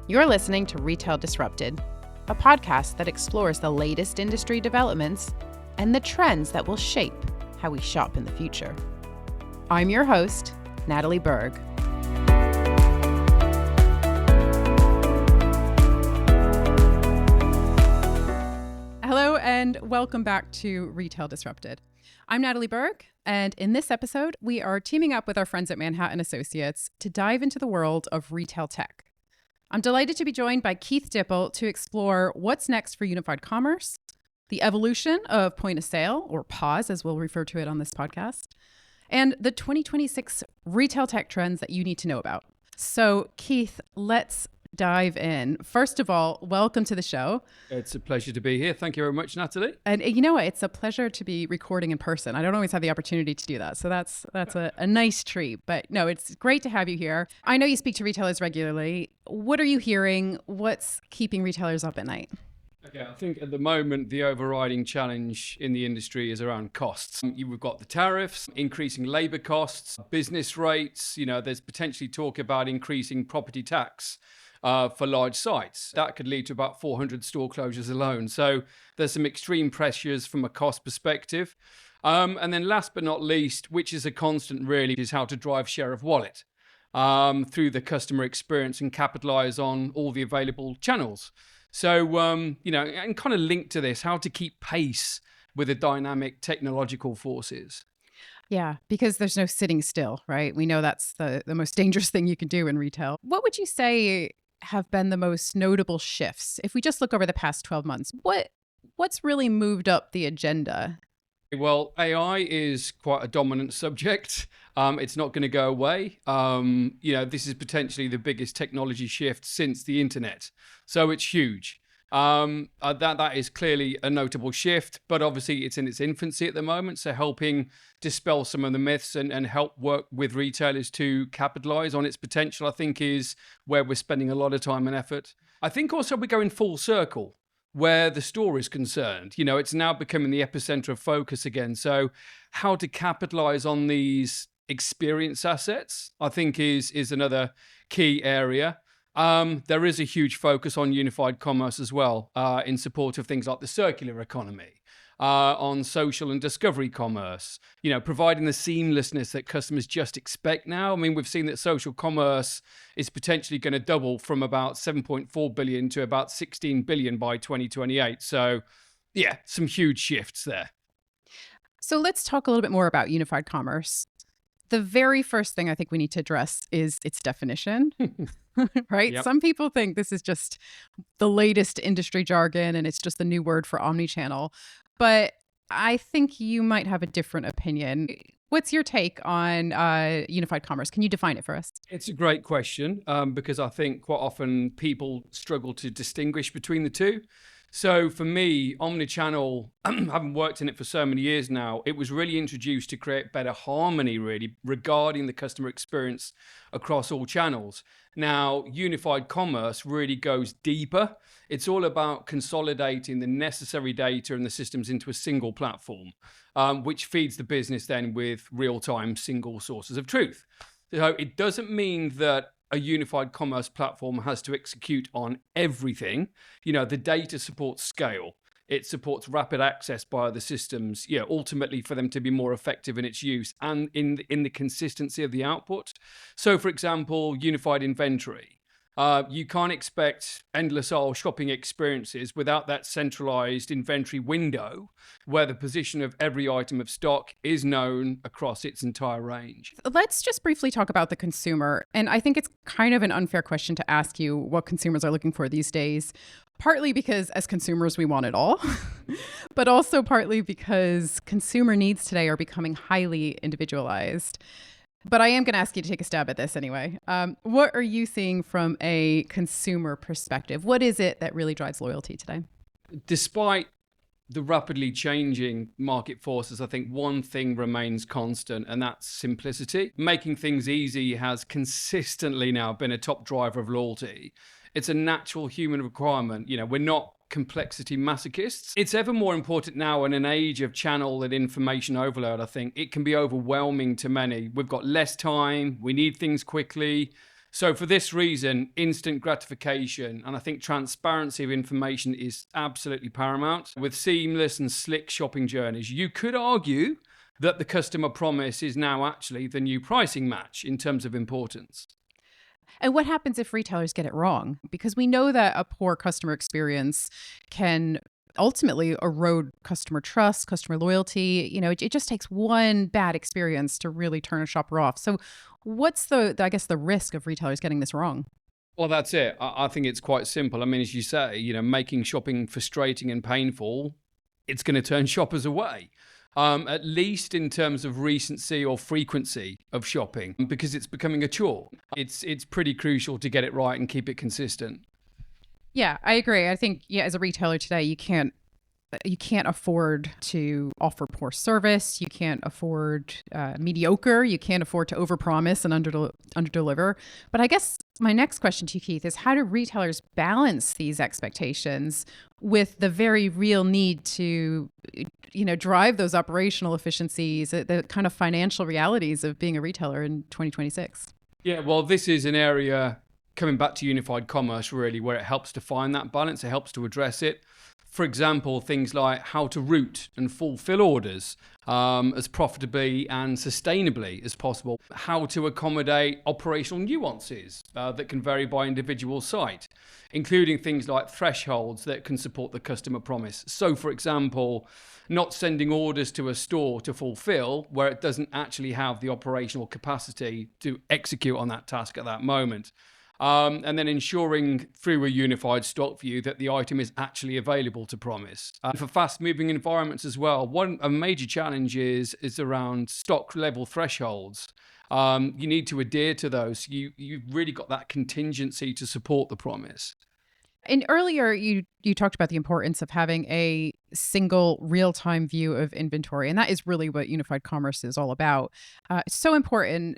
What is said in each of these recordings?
You're listening to Retail Disrupted, a podcast that explores the latest industry developments and the trends that will shape how we shop in the future. I'm your host, Natalie Berg. Hello and welcome back to Retail Disrupted. I'm Natalie Berg, and in this episode, we are teaming up with our friends at Manhattan Associates to dive into the world of retail tech. I'm delighted to be joined by Keith Dipple to explore what's next for unified commerce, the evolution of point of sale, or POS as we'll refer to it on this podcast, and the 2026 retail tech trends that you need to know about. So Keith, let's dive in. First of all, welcome to the show. It's a pleasure to be here. Thank you very much, Natalie. And you know what? It's a pleasure to be recording in person. I don't always have the opportunity to do that. So that's a nice treat. But no, it's great to have you here. I know you speak to retailers regularly. What are you hearing? What's keeping retailers up at night? Okay, I think at the moment, the overriding challenge in the industry is around costs. We've got the tariffs, increasing labor costs, business rates. There's potentially talk about increasing property tax for large sites. That could lead to about 400 store closures alone. So there's some extreme pressures from a cost perspective. And then last but not least, which is a constant really, is how to drive share of wallet through the customer experience and capitalize on all the available channels. So, and kind of linked to this, how to keep pace with the dynamic technological forces. Yeah, because there's no sitting still, right? We know that's the most dangerous thing you can do in retail. What would you say have been the most notable shifts? If we just look over the past 12 months, what's really moved up the agenda? Well, AI is quite a dominant subject. It's not going to go away. This is potentially the biggest technology shift since the internet. So it's huge. That is clearly a notable shift, but obviously it's in its infancy at the moment. So helping dispel some of the myths and help work with retailers to capitalize on its potential, I think, is where we're spending a lot of time and effort. I think also we're going full circle where the store is concerned. It's now becoming the epicenter of focus again. So how to capitalize on these experience assets, I think, is another key area. There is a huge focus on unified commerce as well, in support of things like the circular economy, on social and discovery commerce, providing the seamlessness that customers just expect now. I mean, we've seen that social commerce is potentially going to double from about 7.4 billion to about 16 billion by 2028. So yeah, some huge shifts there. So let's talk a little bit more about unified commerce. The very first thing I think we need to address is its definition, right? Yep. Some people think this is just the latest industry jargon and it's just the new word for omnichannel. But I think you might have a different opinion. What's your take on unified commerce? Can you define it for us? It's a great question because I think quite often people struggle to distinguish between the two. So for me, Omnichannel, having worked in it for so many years now, it was really introduced to create better harmony, really, regarding the customer experience across all channels. Now, unified commerce really goes deeper. It's all about consolidating the necessary data and the systems into a single platform, which feeds the business then with real-time single sources of truth. So it doesn't mean that a unified commerce platform has to execute on everything. The data supports scale. It supports rapid access by the systems, ultimately for them to be more effective in its use and in the consistency of the output. So, for example, unified inventory. You can't expect endless aisle shopping experiences without that centralized inventory window where the position of every item of stock is known across its entire range. Let's just briefly talk about the consumer. And I think it's kind of an unfair question to ask you what consumers are looking for these days, partly because as consumers, we want it all, but also partly because consumer needs today are becoming highly individualized. But I am going to ask you to take a stab at this anyway. What are you seeing from a consumer perspective? What is it that really drives loyalty today? Despite the rapidly changing market forces, I think one thing remains constant, and that's simplicity. Making things easy has consistently now been a top driver of loyalty. It's a natural human requirement. We're not complexity masochists. It's ever more important now in an age of channel and information overload. I think it can be overwhelming to many. We've got less time. We need things quickly. So for this reason, instant gratification and I think transparency of information is absolutely paramount. With seamless and slick shopping journeys, you could argue that the customer promise is now actually the new pricing match in terms of importance. And what happens if retailers get it wrong? Because we know that a poor customer experience can ultimately erode customer trust, customer loyalty. It just takes one bad experience to really turn a shopper off. So what's the risk of retailers getting this wrong? Well, that's it. I think it's quite simple. I mean, as you say, making shopping frustrating and painful, it's going to turn shoppers away. At least in terms of recency or frequency of shopping, because it's becoming a chore. It's pretty crucial to get it right and keep it consistent. Yeah, I agree. I think, as a retailer today, you can't afford to offer poor service. You can't afford mediocre. You can't afford to overpromise and underdeliver. But I guess my next question to you, Keith, is how do retailers balance these expectations with the very real need to, drive those operational efficiencies, the kind of financial realities of being a retailer in 2026? Yeah, well, this is an area coming back to unified commerce, really, where it helps to find that balance. It helps to address it. For example, things like how to route and fulfill orders as profitably and sustainably as possible, how to accommodate operational nuances that can vary by individual site, including things like thresholds that can support the customer promise. So, for example, not sending orders to a store to fulfill where it doesn't actually have the operational capacity to execute on that task at that moment. And then ensuring through a unified stock view that the item is actually available to promise. For fast-moving environments as well, a major challenge is around stock level thresholds. You need to adhere to those. You've really got that contingency to support the promise. And earlier, you talked about the importance of having a single real-time view of inventory, and that is really what unified commerce is all about. It's so important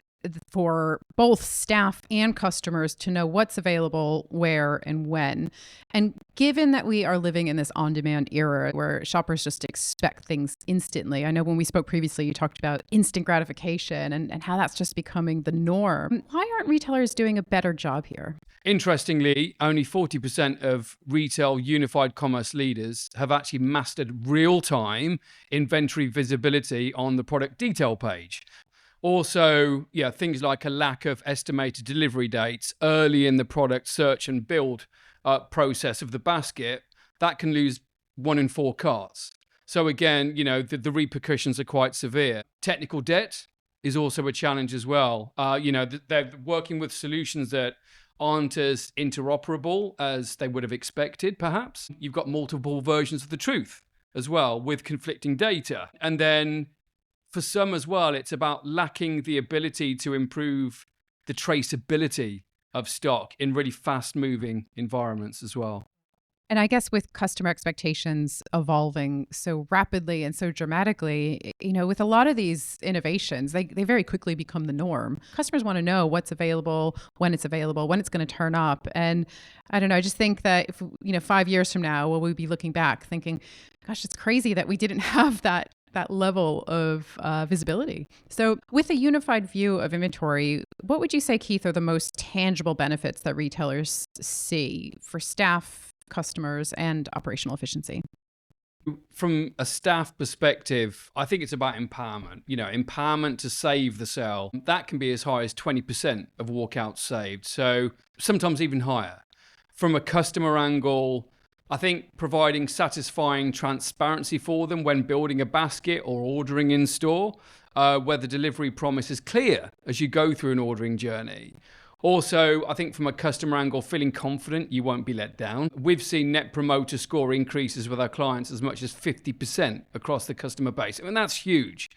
for both staff and customers to know what's available, where, and when. And given that we are living in this on-demand era where shoppers just expect things instantly, I know when we spoke previously, you talked about instant gratification and how that's just becoming the norm. Why aren't retailers doing a better job here? Interestingly, only 40% of retail unified commerce leaders have actually mastered real-time inventory visibility on the product detail page. Also, things like a lack of estimated delivery dates early in the product search and build process of the basket, that can lose 1 in 4 carts. So again, the repercussions are quite severe. Technical debt is also a challenge as well. They're working with solutions that aren't as interoperable as they would have expected, perhaps. You've got multiple versions of the truth as well with conflicting data. And then for some as well, it's about lacking the ability to improve the traceability of stock in really fast-moving environments as well. And I guess with customer expectations evolving so rapidly and so dramatically, with a lot of these innovations, they very quickly become the norm. Customers want to know what's available, when it's going to turn up. And I don't know, I just think that if, 5 years from now, will we be looking back thinking, gosh, it's crazy that we didn't have that level of visibility. So with a unified view of inventory, what would you say, Keith, are the most tangible benefits that retailers see for staff, customers, and operational efficiency? From a staff perspective, I think it's about empowerment. Empowerment to save the sale. That can be as high as 20% of walkouts saved. So sometimes even higher. From a customer angle, I think providing satisfying transparency for them when building a basket or ordering in store, where the delivery promise is clear as you go through an ordering journey. Also, I think from a customer angle, feeling confident you won't be let down. We've seen net promoter score increases with our clients as much as 50% across the customer base. I mean, that's huge.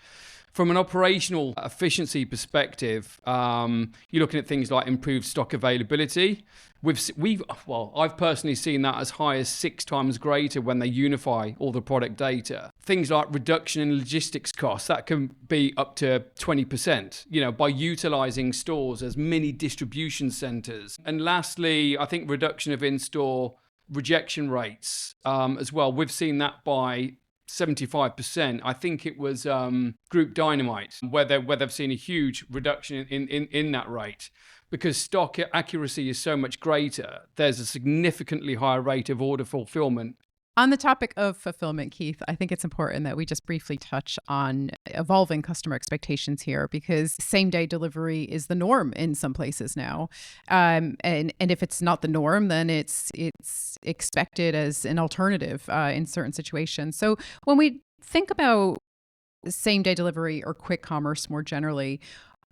From an operational efficiency perspective, you're looking at things like improved stock availability. I've personally seen that as high as 6 times greater when they unify all the product data. Things like reduction in logistics costs, that can be up to 20%, by utilizing stores as mini distribution centers. And lastly, I think reduction of in-store rejection rates as well. We've seen that by 75%. I think it was Group Dynamite where they've seen a huge reduction in that rate, because stock accuracy is so much greater, there's a significantly higher rate of order fulfillment. On the topic of fulfillment, Keith, I think it's important that we just briefly touch on evolving customer expectations here, because same-day delivery is the norm in some places now. And if it's not the norm, then it's expected as an alternative in certain situations. So when we think about same-day delivery or quick commerce more generally,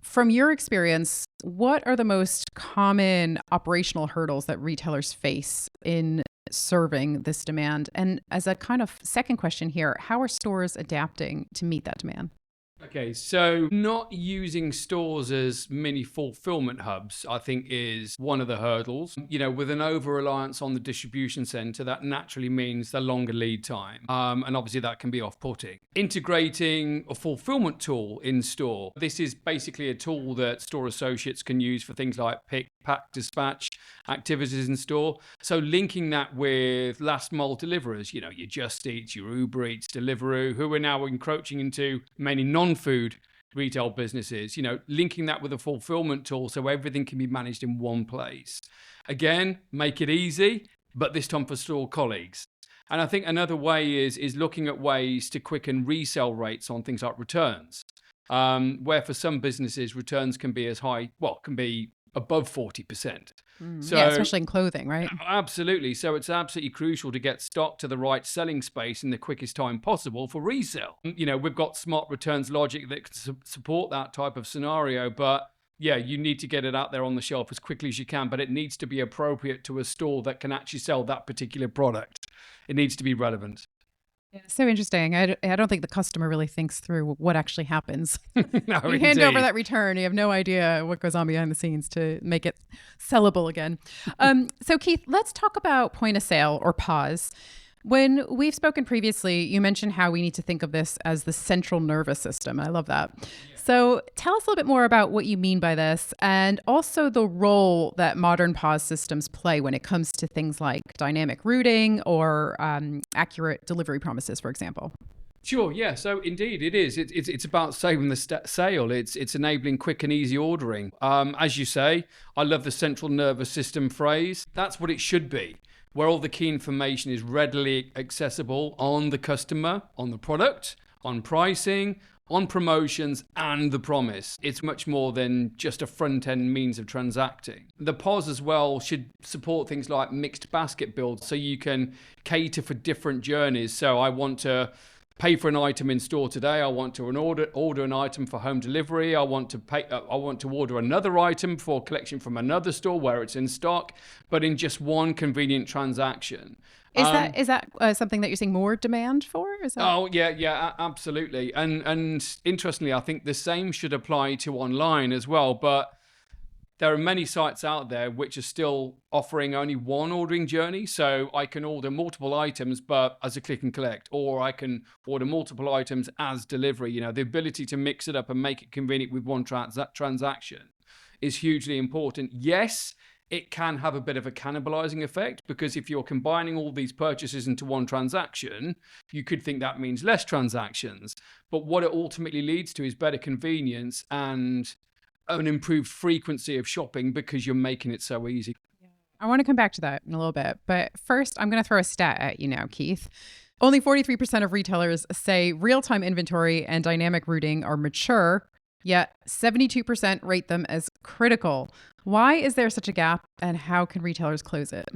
from your experience, what are the most common operational hurdles that retailers face in serving this demand? And as a kind of second question here, how are stores adapting to meet that demand? Okay, so not using stores as mini fulfillment hubs, I think, is one of the hurdles. With an over-reliance on the distribution center, that naturally means the longer lead time. And obviously that can be off-putting. Integrating a fulfillment tool in store. This is basically a tool that store associates can use for things like pick, pack, dispatch activities in store. So linking that with last mile deliverers, your Just Eats, your Uber Eats, Deliveroo, who are now encroaching into many non-food retail businesses, linking that with a fulfillment tool so everything can be managed in one place. Again, make it easy, but this time for store colleagues. And I think another way is looking at ways to quicken resale rates on things like returns, where for some businesses, returns can be can be above 40%. So, yeah, especially in clothing, right? Absolutely. So it's absolutely crucial to get stock to the right selling space in the quickest time possible for resale. We've got smart returns logic that can support that type of scenario, but yeah, you need to get it out there on the shelf as quickly as you can, but it needs to be appropriate to a store that can actually sell that particular product. It needs to be relevant. Yeah, so interesting. I don't think the customer really thinks through what actually happens. No, you hand over that return, you have no idea what goes on behind the scenes to make it sellable again. So Keith, let's talk about point of sale or POS. When we've spoken previously, you mentioned how we need to think of this as the central nervous system. I love that. Yeah. So tell us a little bit more about what you mean by this, and also the role that modern POS systems play when it comes to things like dynamic routing or accurate delivery promises, for example. Sure, yeah. So indeed, it is. It's about saving the sale. It's enabling quick and easy ordering. As you say, I love the central nervous system phrase. That's what it should be, where all the key information is readily accessible on the customer, on the product, on pricing, on promotions, and the promise. It's much more than just a front-end means of transacting. The POS as well should support things like mixed basket builds, so you can cater for different journeys. So I want to pay for an item in store today. I want to order an item for home delivery. I want to order another item for collection from another store where it's in stock, but in just one convenient transaction. Is that something that you're seeing more demand for? Oh yeah, absolutely. And interestingly, I think the same should apply to online as well. But there are many sites out there which are still offering only one ordering journey. So I can order multiple items, but as a click and collect, or I can order multiple items as delivery. The ability to mix it up and make it convenient with one transaction is hugely important. Yes, it can have a bit of a cannibalizing effect, because if you're combining all these purchases into one transaction, you could think that means less transactions. But what it ultimately leads to is better convenience and an improved frequency of shopping, because you're making it so easy. I want to come back to that in a little bit, but first I'm going to throw a stat at you now, Keith. Only 43% of retailers say real-time inventory and dynamic routing are mature, yet 72% rate them as critical. Why is there such a gap, and how can retailers close it?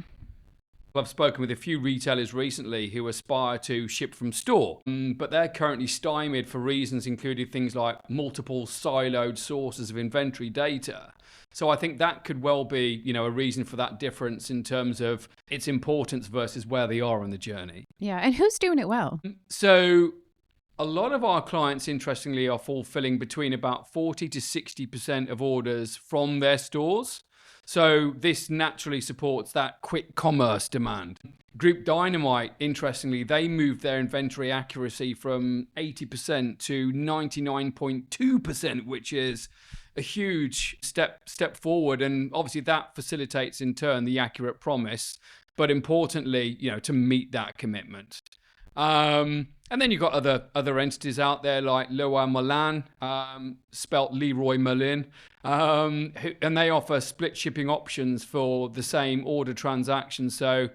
I've spoken with a few retailers recently who aspire to ship from store, but they're currently stymied for reasons including things like multiple siloed sources of inventory data. So I think that could well be, a reason for that difference in terms of its importance versus where they are on the journey. Yeah, and who's doing it well? So a lot of our clients, interestingly, are fulfilling between about 40 to 60% of orders from their stores. So this naturally supports that quick commerce demand. Group Dynamite, interestingly, they moved their inventory accuracy from 80% to 99.2%, which is a huge step forward. And obviously that facilitates in turn the accurate promise, but importantly, to meet that commitment. And then you've got other entities out there like Leroy Merlin, spelt Leroy Merlin, and they offer split shipping options for the same order transaction. So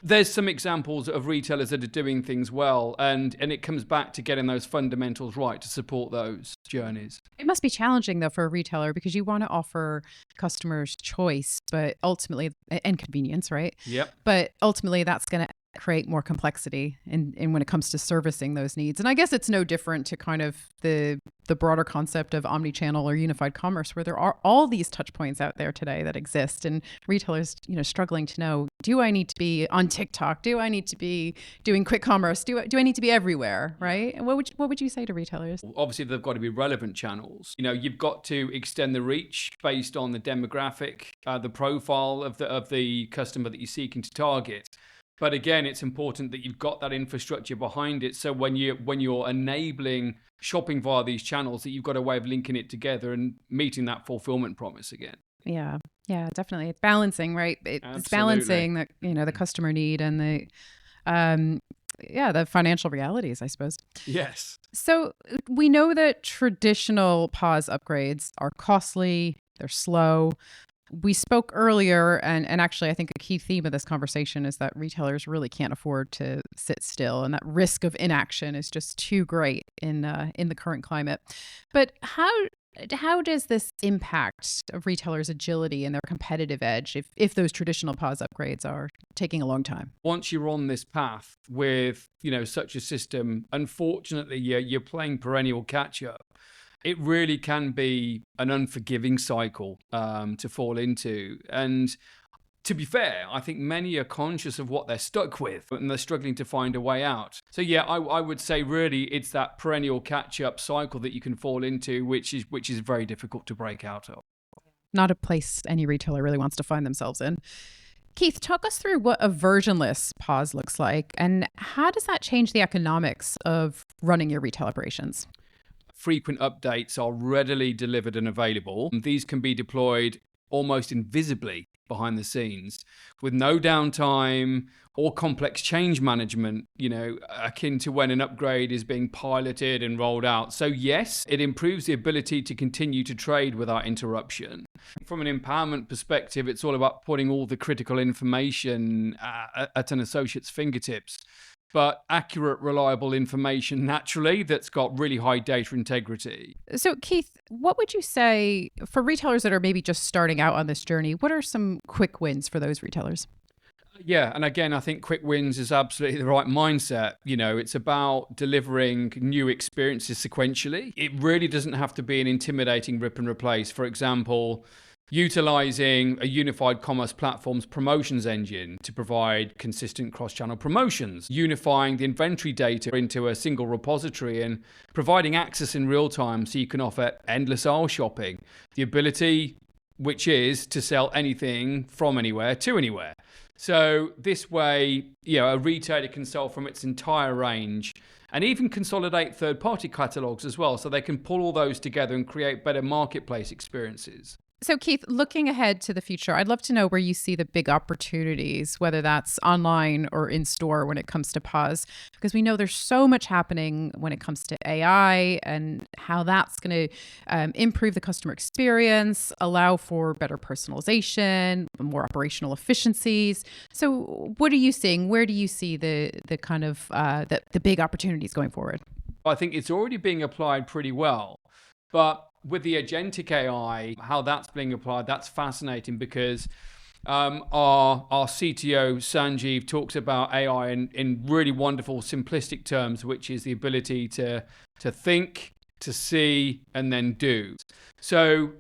there's some examples of retailers that are doing things well, and it comes back to getting those fundamentals right to support those journeys. It must be challenging, though, for a retailer because you want to offer customers choice, but ultimately, and convenience, right? Yep. But ultimately, that's going to create more complexity in when it comes to servicing those needs. And I guess it's no different to kind of the broader concept of omnichannel or unified commerce, where there are all these touch points out there today that exist, and retailers, struggling to know, do I need to be on TikTok? Do I need to be doing quick commerce? Do I need to be everywhere? Right? And what would you say to retailers? Obviously, they've got to be relevant channels. You've got to extend the reach based on the demographic, the profile of the customer that you're seeking to target. But again, it's important that you've got that infrastructure behind it. So when you're enabling shopping via these channels, that you've got a way of linking it together and meeting that fulfinancial promise again. Yeah, definitely. It's balancing, right? It's balancing the customer need and the financial realities, I suppose. Yes. So we know that traditional POS upgrades are costly, they're slow. We spoke earlier, and actually I think a key theme of this conversation is that retailers really can't afford to sit still, and that risk of inaction is just too great in the current climate. But how does this impact retailers' agility and their competitive edge if those traditional POS upgrades are taking a long time? Once you're on this path with such a system, unfortunately you're playing perennial catch up. It really can be an unforgiving cycle to fall into. And to be fair, I think many are conscious of what they're stuck with and they're struggling to find a way out. So yeah, I would say really it's that perennial catch-up cycle that you can fall into, which is very difficult to break out of. Not a place any retailer really wants to find themselves in. Keith, talk us through what a versionless POS looks like, and how does that change the economics of running your retail operations? Frequent updates are readily delivered and available. These can be deployed almost invisibly behind the scenes with no downtime or complex change management, akin to when an upgrade is being piloted and rolled out. So yes, it improves the ability to continue to trade without interruption. From an empowerment perspective, it's all about putting all the critical information at an associate's fingertips. But accurate, reliable information naturally that's got really high data integrity. So Keith, what would you say for retailers that are maybe just starting out on this journey? What are some quick wins for those retailers? Yeah, and again, I think quick wins is absolutely the right mindset. It's about delivering new experiences sequentially. It really doesn't have to be an intimidating rip and replace. For example, utilizing a unified commerce platform's promotions engine to provide consistent cross-channel promotions, unifying the inventory data into a single repository and providing access in real time so you can offer endless aisle shopping, the ability which is to sell anything from anywhere to anywhere. So this way, a retailer can sell from its entire range and even consolidate third-party catalogs as well, so they can pull all those together and create better marketplace experiences. So Keith, looking ahead to the future, I'd love to know where you see the big opportunities, whether that's online or in store when it comes to POS, because we know there's so much happening when it comes to AI and how that's going to improve the customer experience, allow for better personalization, more operational efficiencies. So what are you seeing? Where do you see the kind of the big opportunities going forward? I think it's already being applied pretty well, but with the agentic AI, how that's being applied, that's fascinating because our CTO, Sanjeev, talks about AI in really wonderful, simplistic terms, which is the ability to think, to see, and then do. So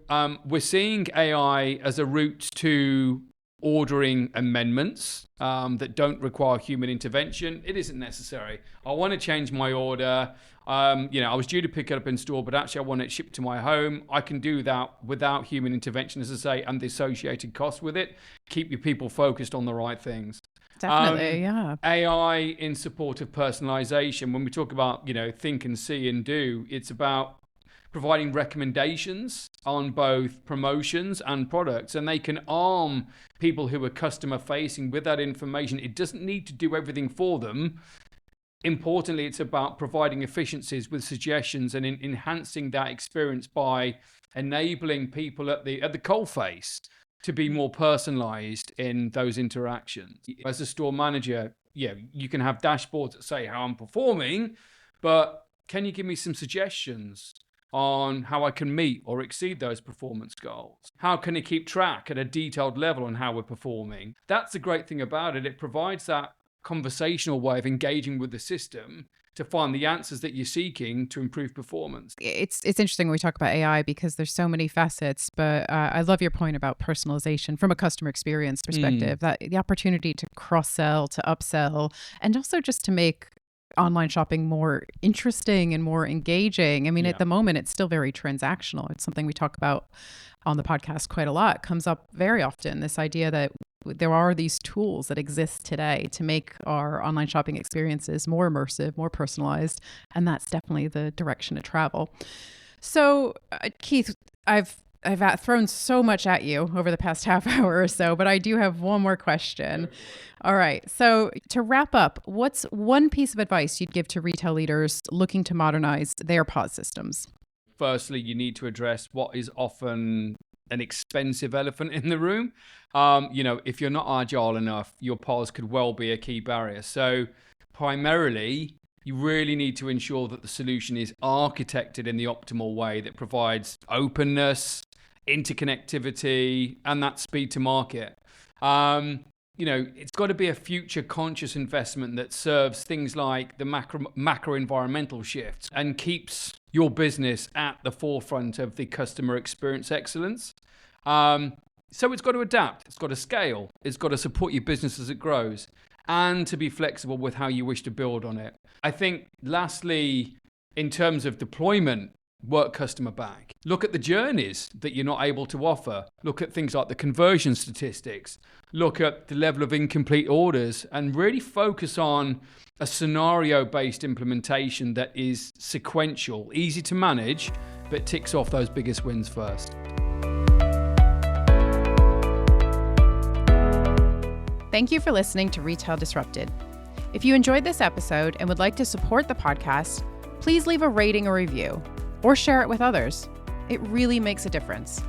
we're seeing AI as a route to ordering amendments that don't require human intervention. It isn't necessary. I want to change my order. I was due to pick it up in store, but actually I want it shipped to my home. I can do that without human intervention, as I say, and the associated costs with it. Keep your people focused on the right things. Definitely, yeah. AI in support of personalization. When we talk about, think and see and do, it's about providing recommendations on both promotions and products, and they can arm people who are customer facing with that information. It doesn't need to do everything for them. Importantly, it's about providing efficiencies with suggestions and enhancing that experience by enabling people at the coalface to be more personalized in those interactions. As a store manager, you can have dashboards that say how I'm performing, but can you give me some suggestions on how I can meet or exceed those performance goals? How can I keep track at a detailed level on how we're performing? That's the great thing about it. It provides that conversational way of engaging with the system to find the answers that you're seeking to improve performance. It's interesting when we talk about AI because there's so many facets, but I love your point about personalization from a customer experience perspective, that the opportunity to cross-sell, to upsell, and also just to make online shopping more interesting and more engaging. I mean, at the moment, it's still very transactional. It's something we talk about on the podcast quite a lot. It comes up very often, this idea that there are these tools that exist today to make our online shopping experiences more immersive, more personalized, and that's definitely the direction to travel. So, Keith, I've thrown so much at you over the past half hour or so, but I do have one more question. All right. So to wrap up, what's one piece of advice you'd give to retail leaders looking to modernize their POS systems? Firstly, you need to address what is often an expensive elephant in the room. If you're not agile enough, your POS could well be a key barrier. So primarily, you really need to ensure that the solution is architected in the optimal way that provides openness, interconnectivity, and that speed to market. It's got to be a future conscious investment that serves things like the macro environmental shifts and keeps your business at the forefront of the customer experience excellence. So it's got to adapt, it's got to scale, it's got to support your business as it grows, and to be flexible with how you wish to build on it. I think lastly, in terms of deployment, work customer back. Look at the journeys that you're not able to offer. Look at things like the conversion statistics. Look at the level of incomplete orders and really focus on a scenario-based implementation that is sequential, easy to manage, but ticks off those biggest wins first. Thank you for listening to Retail Disrupted. If you enjoyed this episode and would like to support the podcast, please leave a rating or review or share it with others. It really makes a difference.